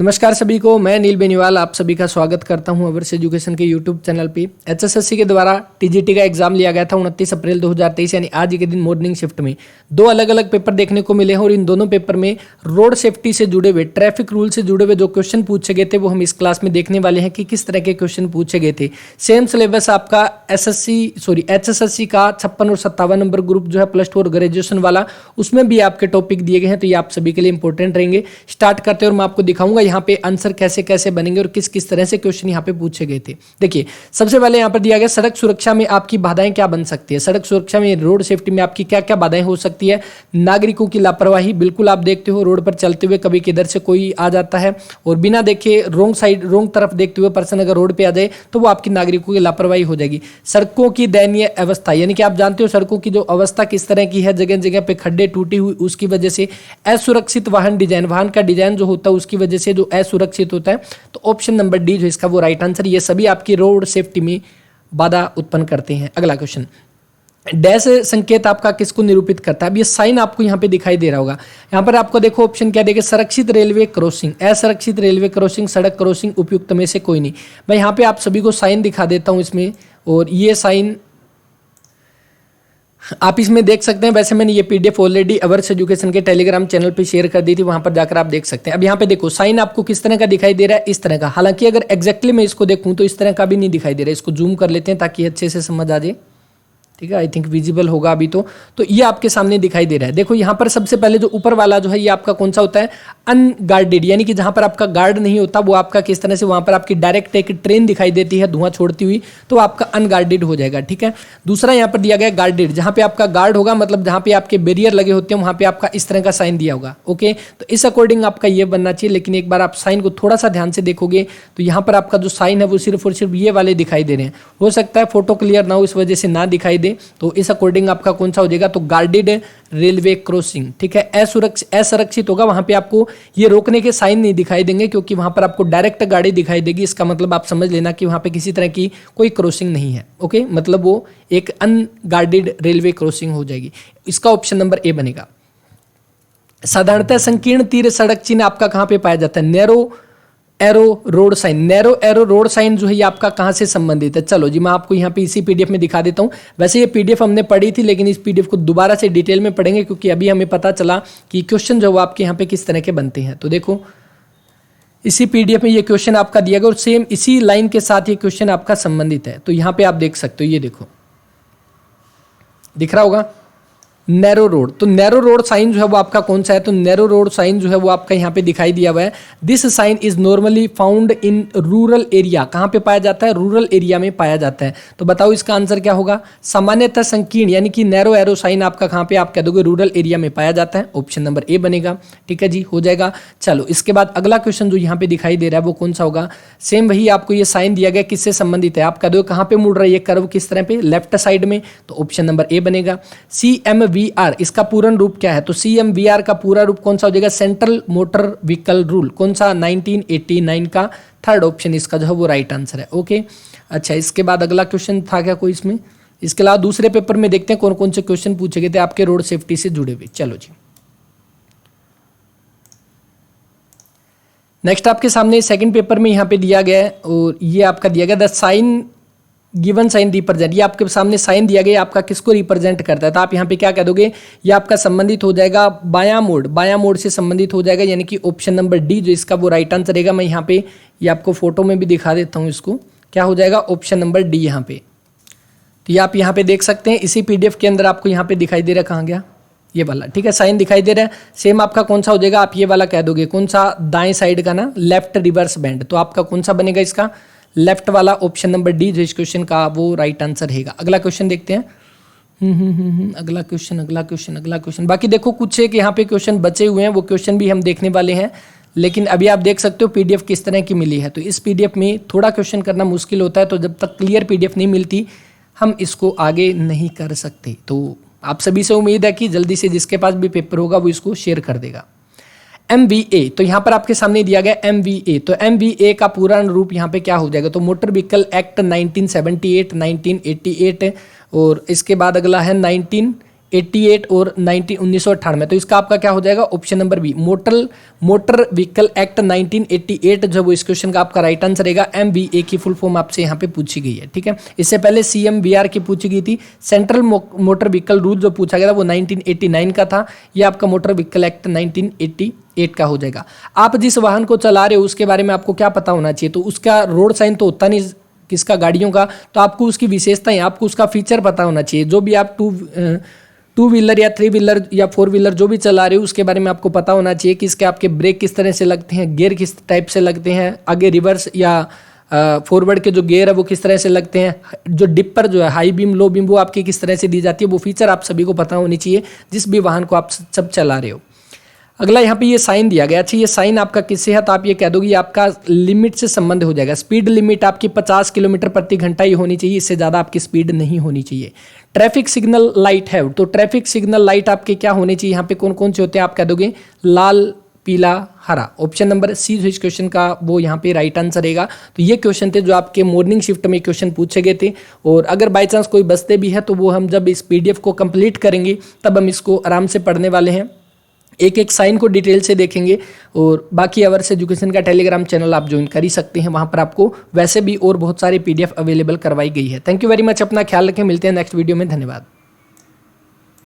नमस्कार सभी को, मैं नील बेनीवाल आप सभी का स्वागत करता हूं अवर्स एजुकेशन के यूट्यूब चैनल पे। एचएसएससी के द्वारा टीजीटी का एग्जाम लिया गया था 29 अप्रैल 2023 यानी आज के दिन मॉर्निंग शिफ्ट में दो अलग अलग पेपर देखने को मिले हैं और इन दोनों पेपर में रोड सेफ्टी से जुड़े हुए, ट्रैफिक रूल से जुड़े हुए जो क्वेश्चन पूछे गए थे वो हम इस क्लास में देखने वाले हैं कि किस तरह के क्वेश्चन पूछे गए थे। सेम सिलेबस आपका एचएसएससी का 56 और 57 नंबर ग्रुप जो है प्लस 2 और ग्रेजुएशन वाला, उसमें भी आपके टॉपिक दिए गए हैं, तो ये आप सभी के लिए इंपॉर्टेंट रहेंगे। स्टार्ट करते हैं और मैं आपको दिखाऊंगा यहाँ पे आंसर कैसे कैसे बनेंगे और किस किस तरह से क्वेश्चन यहाँ पे पूछे गए थे। देखिए सबसे पहले यहाँ पर दिया गया सड़क सुरक्षा में आपकी बाधाएं क्या बन सकती है। सड़क सुरक्षा में, रोड सेफ्टी में आपकी क्या क्या बाधाएं हो सकती है। नागरिकों की लापरवाही, बिल्कुल आप देखते हो रोड पर चलते हुए कभी किधर से कोई आ जाता है और बिना देखे रोंग तरफ देखते हुए पर्सन अगर रोड पे आ जाए तो वो आपकी नागरिकों की लापरवाही हो जाएगी। सड़कों की दयनीय अवस्था, यानी कि आप जानते हो सड़कों की जो अवस्था किस तरह की है, जगह जगह पे खड्डे टूटी हुई, उसकी वजह से असुरक्षित वाहन डिजाइन, वाहन का डिजाइन जो होता है उसकी वजह से जो असुरक्षित होता है। तो ऑप्शन नंबर डी जो इसका वो राइट आंसर, ये सभी आपकी रोड सेफ्टी में बाधा उत्पन्न करते हैं। अगला क्वेश्चन, डैश संकेत आपका किसको निरूपित करता है। अब ये साइन आपको यहाँ पे दिखाई दे रहा होगा। यहाँ पर आपको देखो ऑप्शन क्या देगा, सुरक्षित रेलवे क्रॉसिंग, असुरक्षित रेलवे क्रॉसिंग, सड़क क्रॉसिंग, उपयुक्त में से कोई नहीं। मैं यहाँ पे आप सभी को साइन दिखा देता हूँ इसमें, और ये साइन आप इसमें देख सकते हैं। वैसे मैंने ये पीडीएफ ऑलरेडी अवर्स एजुकेशन के टेलीग्राम चैनल पे शेयर कर दी थी, वहां पर जाकर आप देख सकते हैं। अब यहाँ पे देखो साइन आपको किस तरह का दिखाई दे रहा है, इस तरह का। हालांकि अगर एग्जैक्टली मैं इसको देखूं तो इस तरह का भी नहीं दिखाई दे रहा है। इसको जूम कर लेते हैं ताकि अच्छे से समझ आ जाए। ठीक है, आई थिंक विजिबल होगा अभी तो ये आपके सामने दिखाई दे रहा है। देखो यहाँ पर सबसे पहले जो ऊपर वाला जो है ये आपका कौन सा होता है, अनगार्डेड, यानी कि जहां पर आपका गार्ड नहीं होता वो आपका किस तरह से, वहां पर आपकी डायरेक्ट एक ट्रेन दिखाई देती है धुआं छोड़ती हुई, तो आपका अनगार्डेड हो जाएगा। ठीक है, दूसरा यहाँ पर दिया गया गार्डेड, जहां पे आपका गार्ड होगा, मतलब जहां पे आपके बैरियर लगे होते हैं वहां पे आपका इस तरह का साइन दिया होगा। ओके, तो इस अकॉर्डिंग आपका ये बनना चाहिए। लेकिन एक बार आप साइन को थोड़ा सा ध्यान से देखोगे तो यहाँ पर आपका जो साइन है वो सिर्फ और सिर्फ ये वाले दिखाई दे रहे हैं। हो सकता है फोटो क्लियर ना हो इस वजह से ना दिखाई दे, तो इस अकॉर्डिंग आपका कौन सा हो जाएगा, तो गार्डेड रेलवे क्रॉसिंग। ठीक है, असुरक्षित होगा, वहां पे आपको ये रोकने के साइन नहीं दिखाई देंगे क्योंकि वहां पर आपको डायरेक्ट गाड़ी दिखाई देगी। इसका मतलब आप समझ लेना कि वहां पे किसी तरह की कोई क्रॉसिंग नहीं है। ओके, मतलब वो एक अनगार्डेड रेलवे क्रॉसिंग हो जाएगी। इसका ऑप्शन नंबर ए बनेगा। साधारणतः संकीर्ण तीर सड़क चिन्ह आपका कहां पे पाया जाता है, narrow arrow road sign. Narrow arrow road sign जो है ये आपका कहां से संबंधित है, चलो जी मैं आपको यहाँ पे इसी पीडीएफ में दिखा देता हूँ। वैसे ये पीडीएफ हमने पढ़ी थी, लेकिन इस पीडीएफ को दोबारा से डिटेल में पढ़ेंगे क्योंकि अभी हमें पता चला कि क्वेश्चन जो आपके यहाँ पे किस तरह के बनते हैं। तो देखो इसी पीडीएफ में ये क्वेश्चन आपका दिया गया और सेम इसी लाइन के साथ ये क्वेश्चन आपका संबंधित है। तो यहाँ पे आप देख सकते हो, ये देखो दिख रहा होगा नैरो रोड। तो नैरो रोड साइन जो है वो आपका कौन सा है, तो नैरो रोड साइन जो है वो आपका यहाँ पे दिखाई दिया हुआ है। This sign is normally found in rural area. कहाँ पे पाया जाता है, रूरल एरिया में पाया जाता है। तो बताओ इसका आंसर क्या होगा, सामान्यतः संकीर्ण, यानी कि नैरो एरो साइन आपका कहाँ पे, आप कह दोगे रूरल एरिया में पाया जाता है। ऑप्शन नंबर ए बनेगा। ठीक है जी, हो जाएगा। चलो इसके बाद अगला क्वेश्चन जो यहाँ पे दिखाई दे रहा है वो कौन सा होगा, सेम वही आपको ये साइन दिया गया, किससे संबंधित है, आप कह दो कहाँ पे मुड़ रहा है ये कर्व, किस तरह पे, लेफ्ट साइड में। तो ऑप्शन नंबर ए बनेगा। CMVR इसका पूर्ण रूप क्या है, तो CMVR का पूरा रूप कौन सा हो जाएगा, सेंट्रल मोटर व्हीकल रूल। कौन सा, 1989 का थर्ड ऑप्शन इसका जो है वो राइट आंसर है। ओके, अच्छा इसके बाद अगला क्वेश्चन था क्या कोई इसमें, इसके अलावा दूसरे पेपर में देखते हैं कौन कौन से क्वेश्चन पूछे गए थे आपके रोड सेफ्टी से जुड़े हुए। चलो जी नेक्स्ट आपके सामने सेकंड पेपर में यहाँ पे दिया गया है और ये आपका दिया गया the sign given sign represent. ये आपके सामने साइन दिया गया, आपका किसको रिप्रेजेंट करता है, तो आप यहाँ पे क्या कह दोगे, ये आपका संबंधित हो जाएगा बायां मोड़ से संबंधित हो जाएगा, यानी कि ऑप्शन नंबर डी जो इसका वो राइट आंसर रहेगा। मैं यहाँ पे ये आपको फोटो में भी दिखा देता हूँ, इसको क्या हो जाएगा, ऑप्शन नंबर डी यहाँ पे। तो ये आप यहाँ पे देख सकते हैं, इसी पीडीएफ के अंदर आपको यहाँ पे दिखाई दे रहा है, कहाँ गया ये वाला। ठीक है, साइन दिखाई दे रहा है। सेम आपका कौन सा हो जाएगा, आप ये वाला कह दोगे, कौन सा, दाएं साइड का ना, लेफ्ट रिवर्स बैंड। तो आपका कौन सा बनेगा इसका, लेफ्ट वाला, ऑप्शन नंबर डी जो इस क्वेश्चन का वो राइट आंसर रहेगा। अगला क्वेश्चन देखते हैं। अगला क्वेश्चन बाकी देखो कुछ एक यहाँ पे क्वेश्चन बचे हुए हैं, वो क्वेश्चन भी हम देखने वाले हैं। लेकिन अभी आप देख सकते हो पीडीएफ किस तरह की मिली है। तो इस पीडीएफ में थोड़ा क्वेश्चन करना मुश्किल होता है, तो जब तक क्लियर पीडीएफ नहीं मिलती हम इसको आगे नहीं कर सकते। तो आप सभी से उम्मीद है कि जल्दी से जिसके पास भी पेपर होगा वो इसको शेयर कर देगा। MVA, तो यहाँ पर आपके सामने दिया गया MVA। तो MVA का पूरा रूप यहाँ पे क्या हो जाएगा, तो मोटर व्हीकल एक्ट 1978, 1988 और इसके बाद अगला है 19 1988 और 1998। तो इसका आपका क्या हो जाएगा, option number B, motor vehicle act 1988 जो वो इस क्वेश्चन का आपका राइट आंसर रहेगा। MVA की फुल फॉर्म आपसे यहाँ पे पूछी गई है, ठीक है। इससे पहले CMVR की पूछी गई थी। सेंट्रल मोटर व्हीकल रूल जो पूछा गया था वो 1989 का था। ये आपका मोटर व्हीकल एक्ट 1988 का हो जाएगा। आप जिस वाहन को चला रहे हो उसके बारे में आपको क्या पता होना चाहिए, तो उसका रोड साइन तो होता नहीं किसका, गाड़ियों का, तो आपको उसकी विशेषताएं, आपको उसका फीचर पता होना चाहिए। जो भी आप टू व्हीलर या 3 व्हीलर या 4 व्हीलर जो भी चला रहे हो उसके बारे में आपको पता होना चाहिए कि इसके आपके ब्रेक किस तरह से लगते हैं, गियर किस टाइप से लगते हैं, आगे रिवर्स या फॉरवर्ड के जो गियर है वो किस तरह से लगते हैं, जो डिपर जो है हाई बीम लो बीम वो आपकी किस तरह से दी जाती है, वो फीचर आप सभी को पता होनी चाहिए जिस भी वाहन को आप सब चला रहे हो। अगला यहाँ पे ये साइन दिया गया, अच्छा ये साइन आपका किससे है, तो आप ये कह दोगे आपका लिमिट से संबंध हो जाएगा। स्पीड लिमिट आपकी 50 किलोमीटर प्रति घंटा ही होनी चाहिए, इससे ज़्यादा आपकी स्पीड नहीं होनी चाहिए। ट्रैफिक सिग्नल लाइट है, तो ट्रैफिक सिग्नल लाइट आपके क्या होने चाहिए, यहाँ पे कौन कौन से होते हैं, आप कह दोगे लाल पीला हरा। ऑप्शन नंबर सी जो इस क्वेश्चन का वो यहाँ पे राइट आंसर रहेगा। तो ये क्वेश्चन थे जो आपके मॉर्निंग शिफ्ट में क्वेश्चन पूछे गए थे, और अगर बाय चांस कोई बचते भी है तो वो हम जब इस PDF को कंप्लीट करेंगे तब हम इसको आराम से पढ़ने वाले हैं, एक एक साइन को डिटेल से देखेंगे। और बाकी अवर्स एजुकेशन का टेलीग्राम चैनल आप ज्वाइन कर ही सकते हैं, वहाँ पर आपको वैसे भी और बहुत सारे PDF अवेलेबल करवाई गई है। थैंक यू वेरी मच, अपना ख्याल रखें, मिलते हैं नेक्स्ट वीडियो में, धन्यवाद।